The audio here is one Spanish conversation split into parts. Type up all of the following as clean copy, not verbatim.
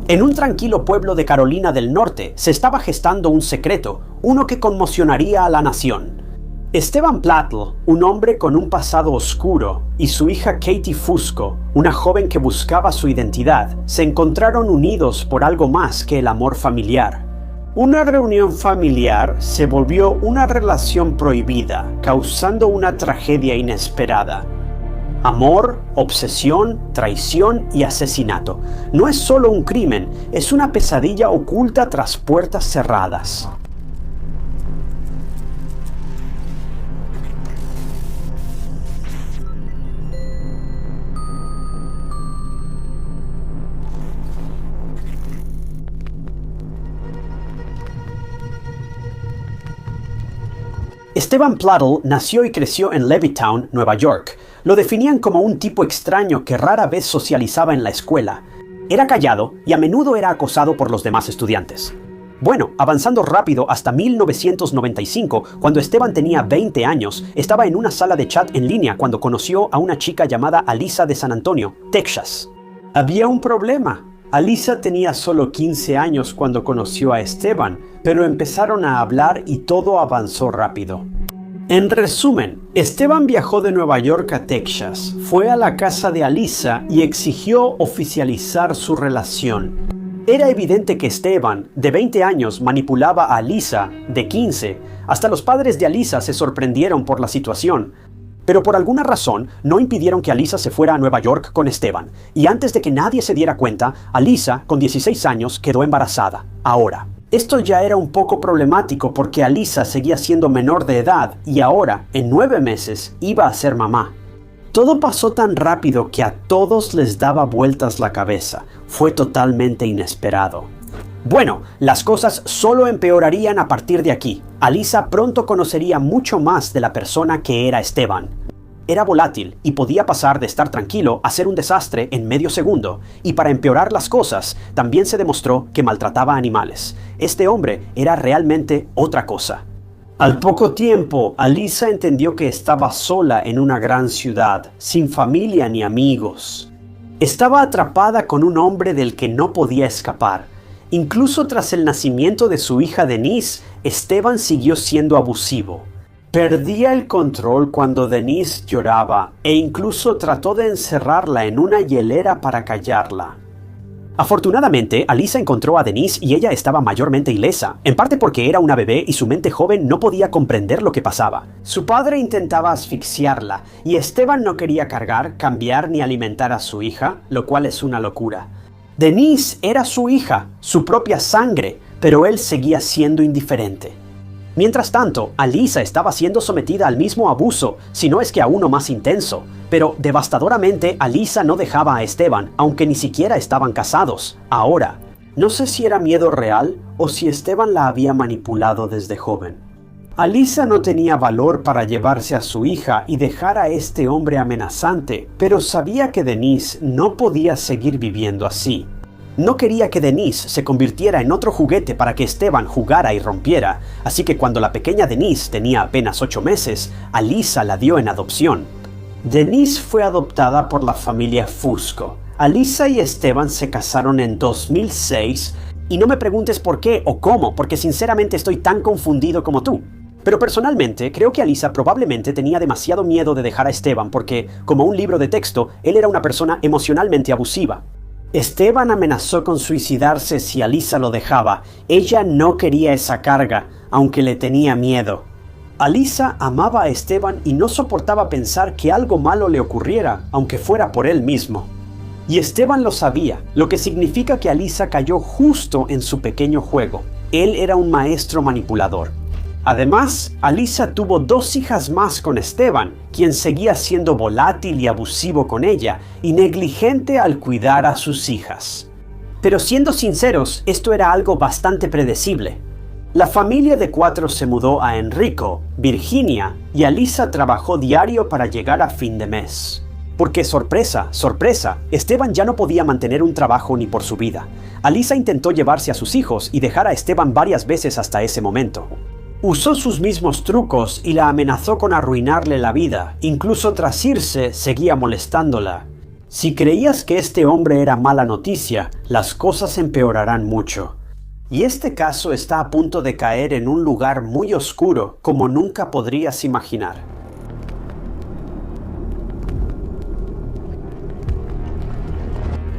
En un tranquilo pueblo de Carolina del Norte se estaba gestando un secreto, uno que conmocionaría a la nación. Esteban Plattl, un hombre con un pasado oscuro, y su hija Katie Fusco, una joven que buscaba su identidad, se encontraron unidos por algo más que el amor familiar. Una reunión familiar se volvió una relación prohibida, causando una tragedia inesperada. Amor, obsesión, traición y asesinato. No es solo un crimen, es una pesadilla oculta tras puertas cerradas. Esteban Plattl nació y creció en Levittown, Nueva York. Lo definían como un tipo extraño que rara vez socializaba en la escuela. Era callado y a menudo era acosado por los demás estudiantes. Bueno, avanzando rápido hasta 1995, cuando Esteban tenía 20 años, estaba en una sala de chat en línea cuando conoció a una chica llamada Alisa de San Antonio, Texas. Había un problema. Alisa tenía solo 15 años cuando conoció a Esteban, pero empezaron a hablar y todo avanzó rápido. En resumen, Esteban viajó de Nueva York a Texas, fue a la casa de Alisa y exigió oficializar su relación. Era evidente que Esteban, de 20 años, manipulaba a Alisa, de 15. Hasta los padres de Alisa se sorprendieron por la situación. Pero por alguna razón no impidieron que Alisa se fuera a Nueva York con Esteban. Y antes de que nadie se diera cuenta, Alisa, con 16 años, quedó embarazada. Ahora, esto ya era un poco problemático porque Alisa seguía siendo menor de edad y ahora, en 9 meses, iba a ser mamá. Todo pasó tan rápido que a todos les daba vueltas la cabeza. Fue totalmente inesperado. Bueno, las cosas solo empeorarían a partir de aquí. Alisa pronto conocería mucho más de la persona que era Esteban. Era volátil y podía pasar de estar tranquilo a ser un desastre en medio segundo. Y para empeorar las cosas, también se demostró que maltrataba animales. Este hombre era realmente otra cosa. Al poco tiempo, Alisa entendió que estaba sola en una gran ciudad, sin familia ni amigos. Estaba atrapada con un hombre del que no podía escapar. Incluso tras el nacimiento de su hija Denise, Esteban siguió siendo abusivo. Perdía el control cuando Denise lloraba e incluso trató de encerrarla en una hielera para callarla. Afortunadamente, Alisa encontró a Denise y ella estaba mayormente ilesa, en parte porque era una bebé y su mente joven no podía comprender lo que pasaba. Su padre intentaba asfixiarla y Esteban no quería cargar, cambiar ni alimentar a su hija, lo cual es una locura. Denise era su hija, su propia sangre, pero él seguía siendo indiferente. Mientras tanto, Alisa estaba siendo sometida al mismo abuso, si no es que a uno más intenso. Pero devastadoramente, Alisa no dejaba a Esteban, aunque ni siquiera estaban casados. Ahora, no sé si era miedo real o si Esteban la había manipulado desde joven. Alisa no tenía valor para llevarse a su hija y dejar a este hombre amenazante, pero sabía que Denise no podía seguir viviendo así. No quería que Denise se convirtiera en otro juguete para que Esteban jugara y rompiera, así que cuando la pequeña Denise tenía apenas 8 meses, Alisa la dio en adopción. Denise fue adoptada por la familia Fusco. Alisa y Esteban se casaron en 2006 y no me preguntes por qué o cómo, porque sinceramente estoy tan confundido como tú. Pero personalmente, creo que Alisa probablemente tenía demasiado miedo de dejar a Esteban porque, como un libro de texto, él era una persona emocionalmente abusiva. Esteban amenazó con suicidarse si Alisa lo dejaba. Ella no quería esa carga, aunque le tenía miedo. Alisa amaba a Esteban y no soportaba pensar que algo malo le ocurriera, aunque fuera por él mismo. Y Esteban lo sabía, lo que significa que Alisa cayó justo en su pequeño juego. Él era un maestro manipulador. Además, Alisa tuvo 2 hijas más con Esteban, quien seguía siendo volátil y abusivo con ella, y negligente al cuidar a sus hijas. Pero siendo sinceros, esto era algo bastante predecible. La familia de 4 se mudó a Enrico, Virginia, y Alisa trabajó diario para llegar a fin de mes. Porque sorpresa, sorpresa, Esteban ya no podía mantener un trabajo ni por su vida. Alisa intentó llevarse a sus hijos y dejar a Esteban varias veces hasta ese momento. Usó sus mismos trucos y la amenazó con arruinarle la vida. Incluso tras irse, seguía molestándola. Si creías que este hombre era mala noticia, las cosas empeorarán mucho. Y este caso está a punto de caer en un lugar muy oscuro, como nunca podrías imaginar.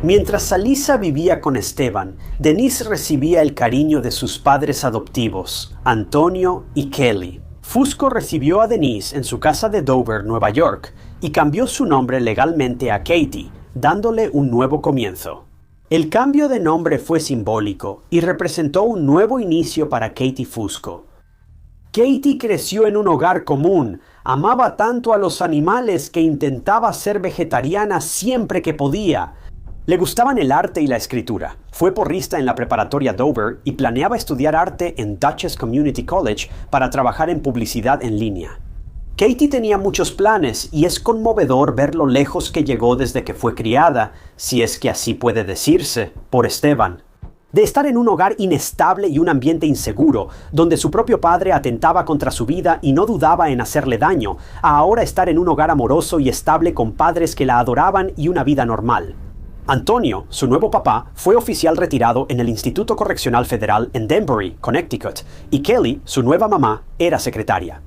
Mientras Alyssa vivía con Esteban, Denise recibía el cariño de sus padres adoptivos, Antonio y Kelly. Fusco recibió a Denise en su casa de Dover, Nueva York, y cambió su nombre legalmente a Katie, dándole un nuevo comienzo. El cambio de nombre fue simbólico y representó un nuevo inicio para Katie Fusco. Katie creció en un hogar común, amaba tanto a los animales que intentaba ser vegetariana siempre que podía. Le gustaban el arte y la escritura. Fue porrista en la preparatoria Dover y planeaba estudiar arte en Dutchess Community College para trabajar en publicidad en línea. Katie tenía muchos planes y es conmovedor ver lo lejos que llegó desde que fue criada, si es que así puede decirse, por Esteban. De estar en un hogar inestable y un ambiente inseguro, donde su propio padre atentaba contra su vida y no dudaba en hacerle daño, a ahora estar en un hogar amoroso y estable con padres que la adoraban y una vida normal. Antonio, su nuevo papá, fue oficial retirado en el Instituto Correccional Federal en Danbury, Connecticut, y Kelly, su nueva mamá, era secretaria.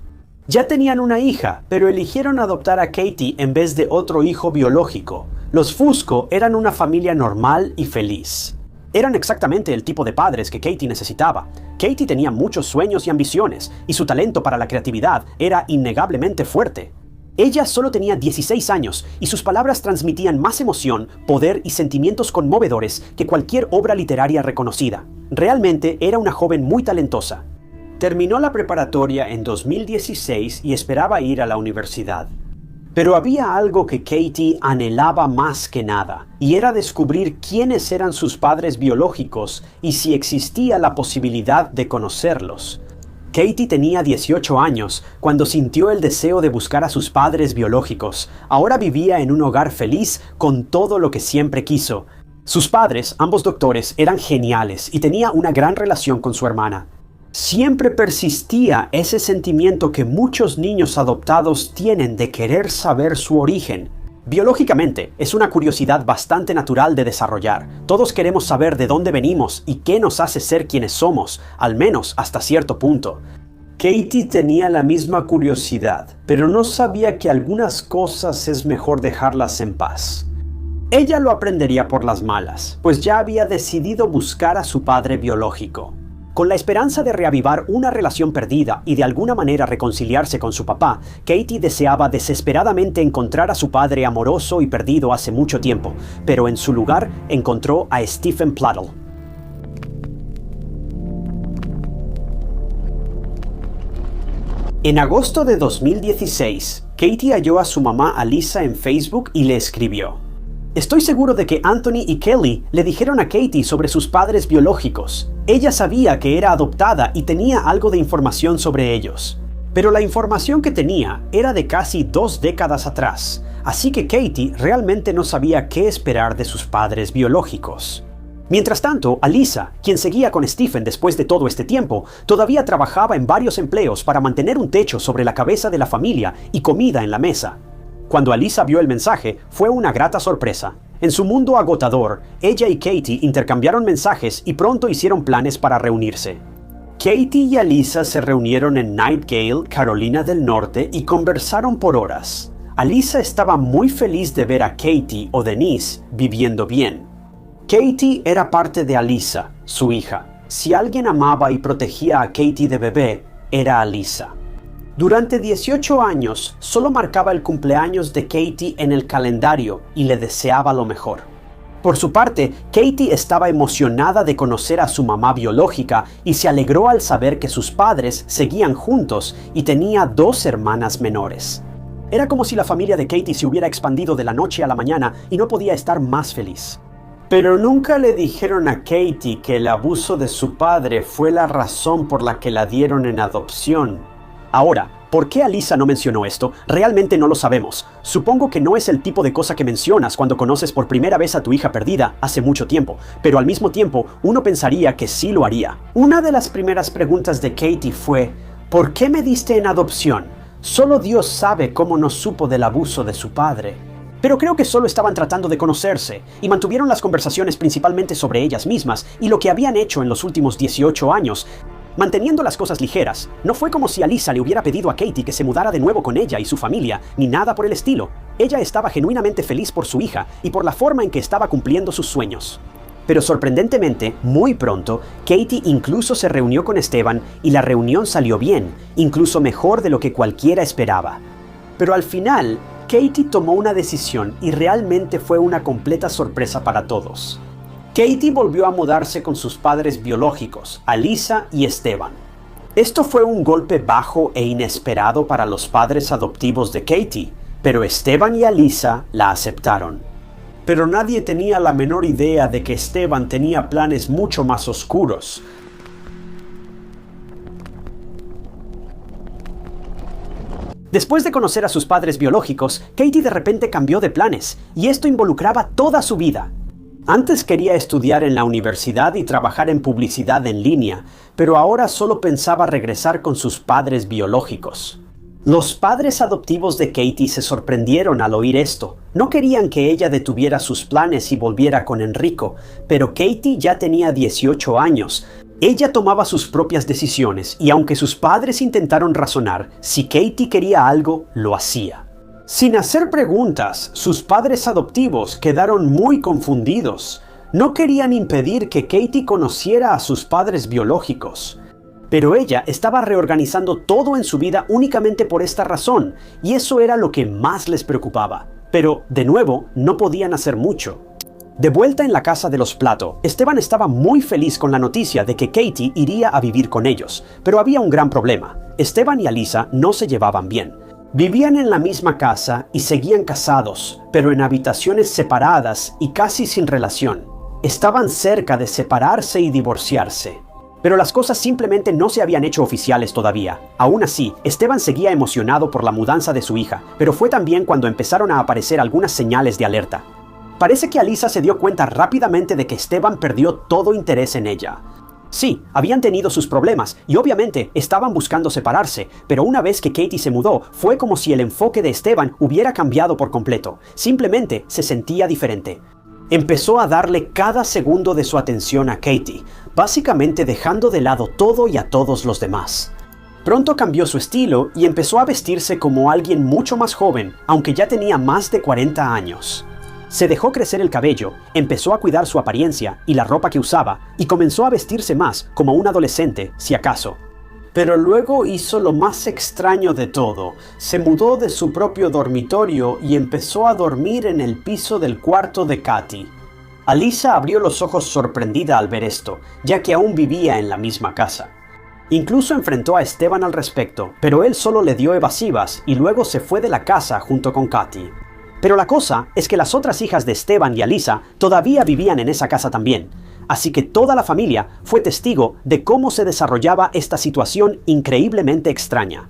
Ya tenían una hija, pero eligieron adoptar a Katie en vez de otro hijo biológico. Los Fusco eran una familia normal y feliz. Eran exactamente el tipo de padres que Katie necesitaba. Katie tenía muchos sueños y ambiciones, y su talento para la creatividad era innegablemente fuerte. Ella solo tenía 16 años y sus palabras transmitían más emoción, poder y sentimientos conmovedores que cualquier obra literaria reconocida. Realmente era una joven muy talentosa. Terminó la preparatoria en 2016 y esperaba ir a la universidad. Pero había algo que Katie anhelaba más que nada, y era descubrir quiénes eran sus padres biológicos y si existía la posibilidad de conocerlos. Katie tenía 18 años cuando sintió el deseo de buscar a sus padres biológicos. Ahora vivía en un hogar feliz con todo lo que siempre quiso. Sus padres, ambos doctores, eran geniales y tenía una gran relación con su hermana. Siempre persistía ese sentimiento que muchos niños adoptados tienen de querer saber su origen. Biológicamente, es una curiosidad bastante natural de desarrollar. Todos queremos saber de dónde venimos y qué nos hace ser quienes somos, al menos hasta cierto punto. Katie tenía la misma curiosidad, pero no sabía que algunas cosas es mejor dejarlas en paz. Ella lo aprendería por las malas, pues ya había decidido buscar a su padre biológico. Con la esperanza de reavivar una relación perdida y de alguna manera reconciliarse con su papá, Katie deseaba desesperadamente encontrar a su padre amoroso y perdido hace mucho tiempo, pero en su lugar encontró a Stephen Plattle. En agosto de 2016, Katie halló a su mamá Alyssa en Facebook y le escribió: "Estoy seguro de que Anthony y Kelly le dijeron a Katie sobre sus padres biológicos. Ella sabía que era adoptada y tenía algo de información sobre ellos. Pero la información que tenía era de casi 2 décadas atrás, así que Katie realmente no sabía qué esperar de sus padres biológicos". Mientras tanto, Alyssa, quien seguía con Stephen después de todo este tiempo, todavía trabajaba en varios empleos para mantener un techo sobre la cabeza de la familia y comida en la mesa. Cuando Alyssa vio el mensaje, fue una grata sorpresa. En su mundo agotador, ella y Katie intercambiaron mensajes y pronto hicieron planes para reunirse. Katie y Alyssa se reunieron en Nightgale, Carolina del Norte, y conversaron por horas. Alyssa estaba muy feliz de ver a Katie o Denise viviendo bien. Katie era parte de Alyssa, su hija. Si alguien amaba y protegía a Katie de bebé, era Alyssa. Durante 18 años, solo marcaba el cumpleaños de Katie en el calendario y le deseaba lo mejor. Por su parte, Katie estaba emocionada de conocer a su mamá biológica y se alegró al saber que sus padres seguían juntos y tenía 2 hermanas menores. Era como si la familia de Katie se hubiera expandido de la noche a la mañana y no podía estar más feliz. Pero nunca le dijeron a Katie que el abuso de su padre fue la razón por la que la dieron en adopción. Ahora, ¿por qué Alyssa no mencionó esto? Realmente no lo sabemos. Supongo que no es el tipo de cosa que mencionas cuando conoces por primera vez a tu hija perdida hace mucho tiempo, pero al mismo tiempo uno pensaría que sí lo haría. Una de las primeras preguntas de Katie fue: ¿por qué me diste en adopción? Solo Dios sabe cómo no supo del abuso de su padre. Pero creo que solo estaban tratando de conocerse, y mantuvieron las conversaciones principalmente sobre ellas mismas y lo que habían hecho en los últimos 18 años, manteniendo las cosas ligeras. No fue como si Alyssa le hubiera pedido a Katie que se mudara de nuevo con ella y su familia, ni nada por el estilo. Ella estaba genuinamente feliz por su hija y por la forma en que estaba cumpliendo sus sueños. Pero sorprendentemente, muy pronto, Katie incluso se reunió con Esteban y la reunión salió bien, incluso mejor de lo que cualquiera esperaba. Pero al final, Katie tomó una decisión y realmente fue una completa sorpresa para todos. Katie volvió a mudarse con sus padres biológicos, Alyssa y Esteban. Esto fue un golpe bajo e inesperado para los padres adoptivos de Katie, pero Esteban y Alyssa la aceptaron. Pero nadie tenía la menor idea de que Esteban tenía planes mucho más oscuros. Después de conocer a sus padres biológicos, Katie de repente cambió de planes, y esto involucraba toda su vida. Antes quería estudiar en la universidad y trabajar en publicidad en línea, pero ahora solo pensaba regresar con sus padres biológicos. Los padres adoptivos de Katie se sorprendieron al oír esto. No querían que ella detuviera sus planes y volviera con Enrico, pero Katie ya tenía 18 años. Ella tomaba sus propias decisiones y aunque sus padres intentaron razonar, si Katie quería algo, lo hacía. Sin hacer preguntas, sus padres adoptivos quedaron muy confundidos. No querían impedir que Katie conociera a sus padres biológicos. Pero ella estaba reorganizando todo en su vida únicamente por esta razón, y eso era lo que más les preocupaba. Pero, de nuevo, no podían hacer mucho. De vuelta en la casa de los Plato, Esteban estaba muy feliz con la noticia de que Katie iría a vivir con ellos, pero había un gran problema. Esteban y Alyssa no se llevaban bien. Vivían en la misma casa y seguían casados, pero en habitaciones separadas y casi sin relación. Estaban cerca de separarse y divorciarse. Pero las cosas simplemente no se habían hecho oficiales todavía. Aún así, Esteban seguía emocionado por la mudanza de su hija, pero fue también cuando empezaron a aparecer algunas señales de alerta. Parece que Alyssa se dio cuenta rápidamente de que Esteban perdió todo interés en ella. Sí, habían tenido sus problemas y obviamente estaban buscando separarse, pero una vez que Katie se mudó, fue como si el enfoque de Esteban hubiera cambiado por completo. Simplemente se sentía diferente. Empezó a darle cada segundo de su atención a Katie, básicamente dejando de lado todo y a todos los demás. Pronto cambió su estilo y empezó a vestirse como alguien mucho más joven, aunque ya tenía más de 40 años. Se dejó crecer el cabello, empezó a cuidar su apariencia y la ropa que usaba, y comenzó a vestirse más como un adolescente, si acaso. Pero luego hizo lo más extraño de todo. Se mudó de su propio dormitorio y empezó a dormir en el piso del cuarto de Katie. Alyssa abrió los ojos sorprendida al ver esto, ya que aún vivía en la misma casa. Incluso enfrentó a Esteban al respecto, pero él solo le dio evasivas y luego se fue de la casa junto con Katie. Pero la cosa es que las otras hijas de Esteban y Alyssa todavía vivían en esa casa también, así que toda la familia fue testigo de cómo se desarrollaba esta situación increíblemente extraña.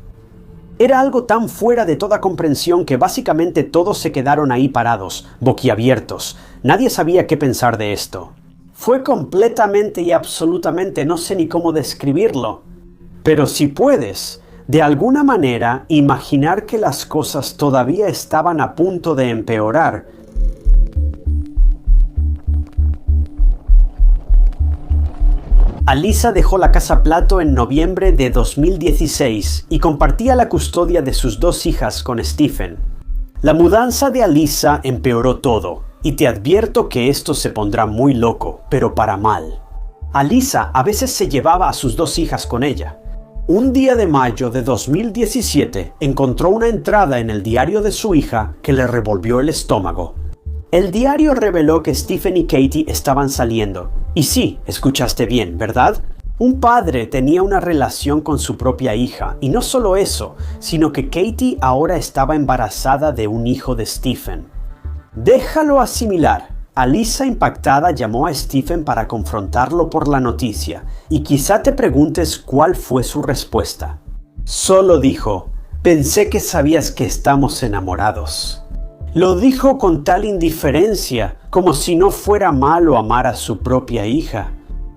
Era algo tan fuera de toda comprensión que básicamente todos se quedaron ahí parados, boquiabiertos. Nadie sabía qué pensar de esto. Fue completamente y absolutamente, no sé ni cómo describirlo. Pero si puedes, de alguna manera, imaginar que las cosas todavía estaban a punto de empeorar. Alyssa dejó la casa Plato en noviembre de 2016 y compartía la custodia de sus dos hijas con Stephen. La mudanza de Alyssa empeoró todo, y te advierto que esto se pondrá muy loco, pero para mal. Alyssa a veces se llevaba a sus dos hijas con ella. Un día de mayo de 2017 encontró una entrada en el diario de su hija que le revolvió el estómago. El diario reveló que Stephen y Katie estaban saliendo. Y sí, escuchaste bien, ¿verdad? Un padre tenía una relación con su propia hija, y no solo eso, sino que Katie ahora estaba embarazada de un hijo de Stephen. Déjalo asimilar. Alyssa, impactada, llamó a Stephen para confrontarlo por la noticia, y quizá te preguntes cuál fue su respuesta. Solo dijo, pensé que sabías que estamos enamorados. Lo dijo con tal indiferencia, como si no fuera malo amar a su propia hija.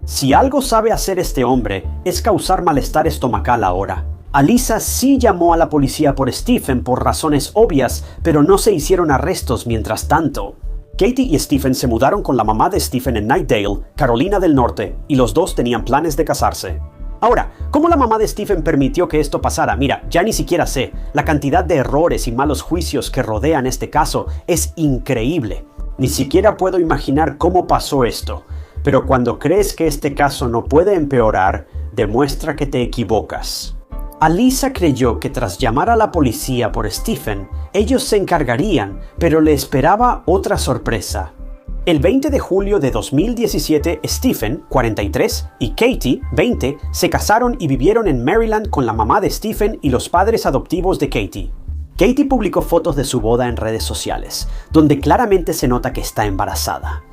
Si algo sabe hacer este hombre, es causar malestar estomacal ahora. Alyssa sí llamó a la policía por Stephen por razones obvias, pero no se hicieron arrestos mientras tanto. Katie y Stephen se mudaron con la mamá de Stephen en Knightdale, Carolina del Norte, y los dos tenían planes de casarse. Ahora, ¿cómo la mamá de Stephen permitió que esto pasara? Mira, ya ni siquiera sé. La cantidad de errores y malos juicios que rodean este caso es increíble. Ni siquiera puedo imaginar cómo pasó esto. Pero cuando crees que este caso no puede empeorar, demuestra que te equivocas. Alyssa creyó que tras llamar a la policía por Stephen, ellos se encargarían, pero le esperaba otra sorpresa. El 20 de julio de 2017, Stephen, 43, y Katie, 20, se casaron y vivieron en Maryland con la mamá de Stephen y los padres adoptivos de Katie. Katie publicó fotos de su boda en redes sociales, donde claramente se nota que está embarazada.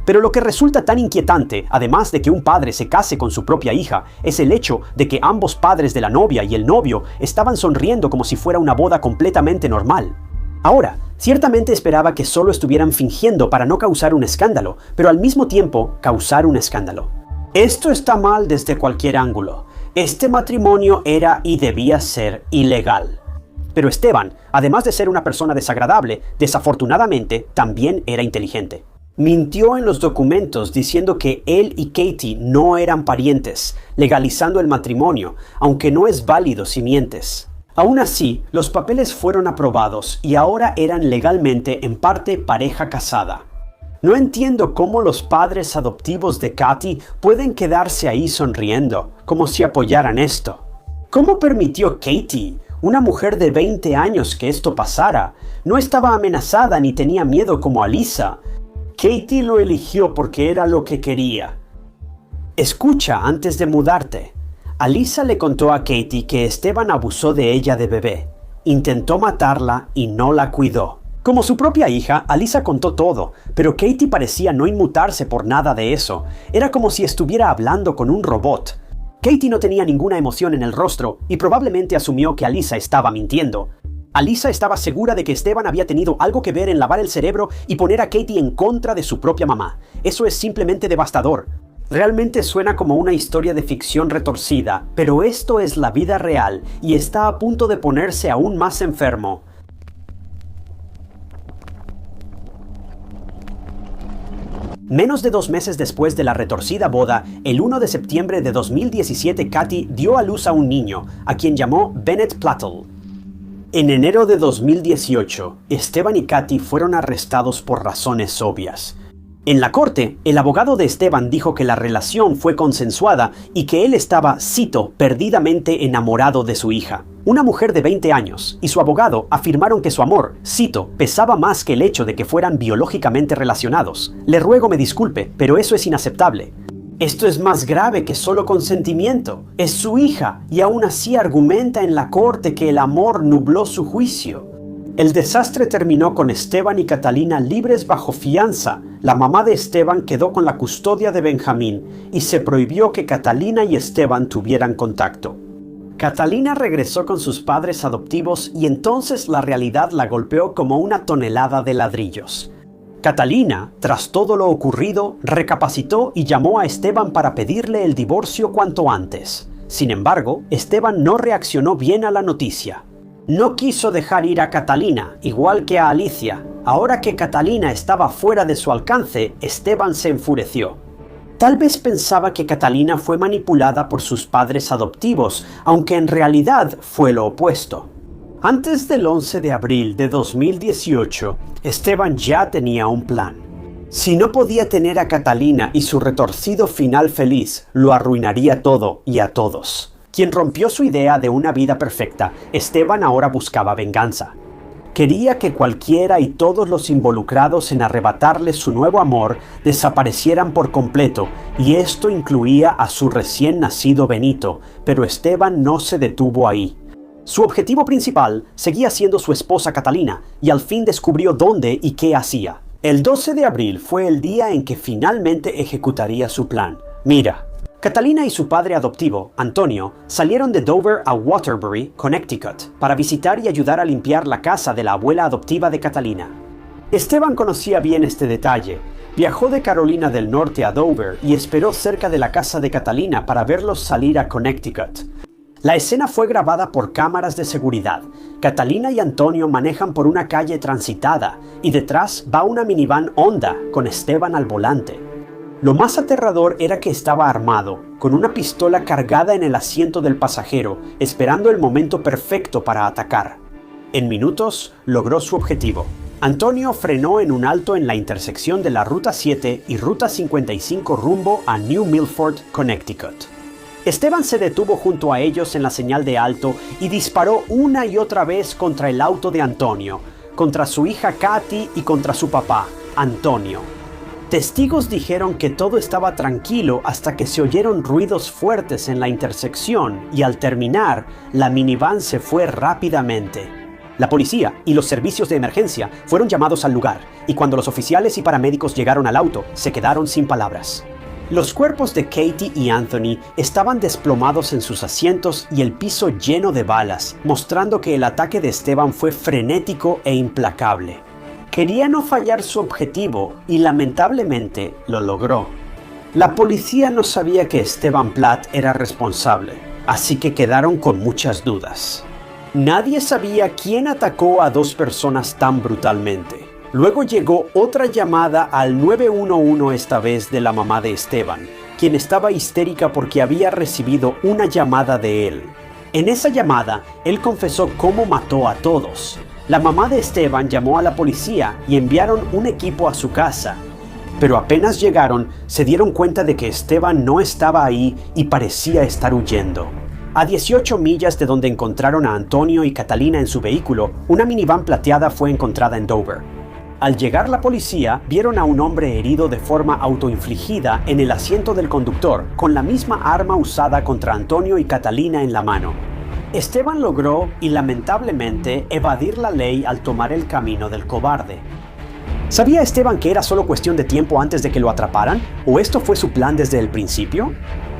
Pero lo que resulta tan inquietante, además de que un padre se case con su propia hija, es el hecho de que ambos padres de la novia y el novio estaban sonriendo como si fuera una boda completamente normal. Ahora, ciertamente esperaba que solo estuvieran fingiendo para no causar un escándalo, pero al mismo tiempo causar un escándalo. Esto está mal desde cualquier ángulo. Este matrimonio era y debía ser ilegal. Pero Esteban, además de ser una persona desagradable, desafortunadamente también era inteligente. Mintió en los documentos diciendo que él y Katie no eran parientes, legalizando el matrimonio, aunque no es válido si mientes. Aún así, los papeles fueron aprobados y ahora eran legalmente en parte pareja casada. No entiendo cómo los padres adoptivos de Katie pueden quedarse ahí sonriendo, como si apoyaran esto. ¿Cómo permitió Katie, una mujer de 20 años, que esto pasara? No estaba amenazada ni tenía miedo como Alyssa. Katie lo eligió porque era lo que quería. Escucha antes de mudarte. Alyssa le contó a Katie que Esteban abusó de ella de bebé. Intentó matarla y no la cuidó. Como su propia hija, Alyssa contó todo, pero Katie parecía no inmutarse por nada de eso. Era como si estuviera hablando con un robot. Katie no tenía ninguna emoción en el rostro y probablemente asumió que Alyssa estaba mintiendo. Alyssa estaba segura de que Esteban había tenido algo que ver en lavar el cerebro y poner a Katie en contra de su propia mamá. Eso es simplemente devastador. Realmente suena como una historia de ficción retorcida, pero esto es la vida real y está a punto de ponerse aún más enfermo. Menos de 2 meses después de la retorcida boda, el 1 de septiembre de 2017, Katie dio a luz a un niño, a quien llamó Bennett Plattel. En enero de 2018, Esteban y Katie fueron arrestados por razones obvias. En la corte, el abogado de Esteban dijo que la relación fue consensuada y que él estaba, cito, perdidamente enamorado de su hija, una mujer de 20 años, y su abogado afirmaron que su amor, cito, pesaba más que el hecho de que fueran biológicamente relacionados. Le ruego me disculpe, pero eso es inaceptable. Esto es más grave que solo consentimiento. Es su hija, y aún así argumenta en la corte que el amor nubló su juicio. El desastre terminó con Esteban y Catalina libres bajo fianza. La mamá de Esteban quedó con la custodia de Benjamín y se prohibió que Catalina y Esteban tuvieran contacto. Catalina regresó con sus padres adoptivos y entonces la realidad la golpeó como una tonelada de ladrillos. Catalina, tras todo lo ocurrido, recapacitó y llamó a Esteban para pedirle el divorcio cuanto antes. Sin embargo, Esteban no reaccionó bien a la noticia. No quiso dejar ir a Catalina, igual que a Alicia. Ahora que Catalina estaba fuera de su alcance, Esteban se enfureció. Tal vez pensaba que Catalina fue manipulada por sus padres adoptivos, aunque en realidad fue lo opuesto. Antes del 11 de abril de 2018, Esteban ya tenía un plan. Si no podía tener a Catalina y su retorcido final feliz, lo arruinaría todo y a todos. Quien rompió su idea de una vida perfecta, Esteban ahora buscaba venganza. Quería que cualquiera y todos los involucrados en arrebatarle su nuevo amor desaparecieran por completo, y esto incluía a su recién nacido Benito, pero Esteban no se detuvo ahí. Su objetivo principal seguía siendo su esposa Catalina, y al fin descubrió dónde y qué hacía. El 12 de abril fue el día en que finalmente ejecutaría su plan. Mira, Catalina y su padre adoptivo, Antonio, salieron de Dover a Waterbury, Connecticut, para visitar y ayudar a limpiar la casa de la abuela adoptiva de Catalina. Esteban conocía bien este detalle. Viajó de Carolina del Norte a Dover y esperó cerca de la casa de Catalina para verlos salir a Connecticut. La escena fue grabada por cámaras de seguridad. Catalina y Antonio manejan por una calle transitada y detrás va una minivan Honda con Esteban al volante. Lo más aterrador era que estaba armado, con una pistola cargada en el asiento del pasajero, esperando el momento perfecto para atacar. En minutos logró su objetivo. Antonio frenó en un alto en la intersección de la Ruta 7 y Ruta 55 rumbo a New Milford, Connecticut. Esteban se detuvo junto a ellos en la señal de alto y disparó una y otra vez contra el auto de Antonio, contra su hija Katy y contra su papá, Antonio. Testigos dijeron que todo estaba tranquilo hasta que se oyeron ruidos fuertes en la intersección y al terminar, la minivan se fue rápidamente. La policía y los servicios de emergencia fueron llamados al lugar y cuando los oficiales y paramédicos llegaron al auto, se quedaron sin palabras. Los cuerpos de Katy y Anthony estaban desplomados en sus asientos y el piso lleno de balas, mostrando que el ataque de Esteban fue frenético e implacable. Quería no fallar su objetivo y lamentablemente lo logró. La policía no sabía que Esteban Platt era responsable, así que quedaron con muchas dudas. Nadie sabía quién atacó a dos personas tan brutalmente. Luego llegó otra llamada al 911 esta vez de la mamá de Esteban, quien estaba histérica porque había recibido una llamada de él. En esa llamada, él confesó cómo mató a todos. La mamá de Esteban llamó a la policía y enviaron un equipo a su casa. Pero apenas llegaron, se dieron cuenta de que Esteban no estaba ahí y parecía estar huyendo. A 18 millas de donde encontraron a Antonio y Catalina en su vehículo, una minivan plateada fue encontrada en Dover. Al llegar la policía, vieron a un hombre herido de forma autoinfligida en el asiento del conductor, con la misma arma usada contra Antonio y Catalina en la mano. Esteban logró, y lamentablemente, evadir la ley al tomar el camino del cobarde. ¿Sabía Esteban que era solo cuestión de tiempo antes de que lo atraparan? ¿O esto fue su plan desde el principio?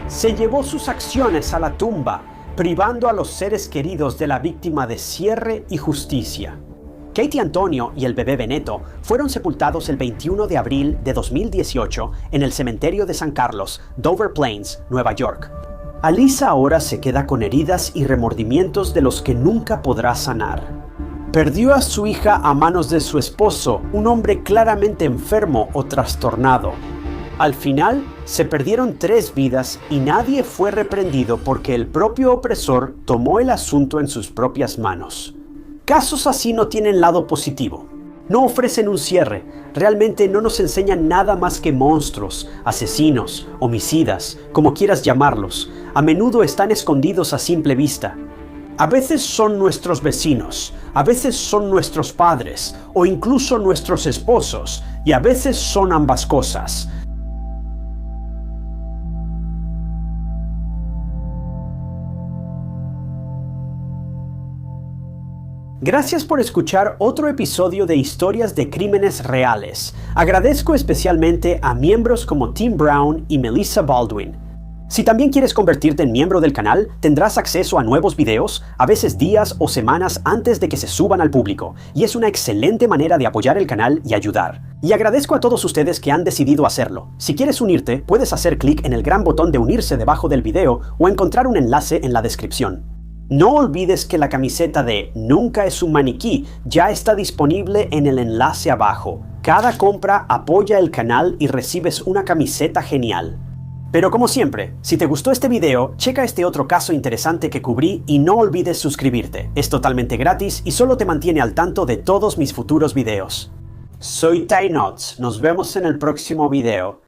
Se llevó sus acciones a la tumba, privando a los seres queridos de la víctima de cierre y justicia. Katy Antonio y el bebé Benetto fueron sepultados el 21 de abril de 2018 en el cementerio de San Carlos, Dover Plains, Nueva York. Alisa ahora se queda con heridas y remordimientos de los que nunca podrá sanar. Perdió a su hija a manos de su esposo, un hombre claramente enfermo o trastornado. Al final, se perdieron 3 vidas y nadie fue reprendido porque el propio opresor tomó el asunto en sus propias manos. Casos así no tienen lado positivo. No ofrecen un cierre, realmente no nos enseñan nada más que monstruos, asesinos, homicidas, como quieras llamarlos. A menudo están escondidos a simple vista. A veces son nuestros vecinos, a veces son nuestros padres, o incluso nuestros esposos, y a veces son ambas cosas. Gracias por escuchar otro episodio de Historias de Crímenes Reales. Agradezco especialmente a miembros como Tim Brown y Melissa Baldwin. Si también quieres convertirte en miembro del canal, tendrás acceso a nuevos videos, a veces días o semanas antes de que se suban al público, y es una excelente manera de apoyar el canal y ayudar. Y agradezco a todos ustedes que han decidido hacerlo. Si quieres unirte, puedes hacer clic en el gran botón de unirse debajo del video o encontrar un enlace en la descripción. No olvides que la camiseta de Nunca es un maniquí ya está disponible en el enlace abajo. Cada compra apoya el canal y recibes una camiseta genial. Pero como siempre, si te gustó este video, checa este otro caso interesante que cubrí y no olvides suscribirte. Es totalmente gratis y solo te mantiene al tanto de todos mis futuros videos. Soy Ty Knots, nos vemos en el próximo video.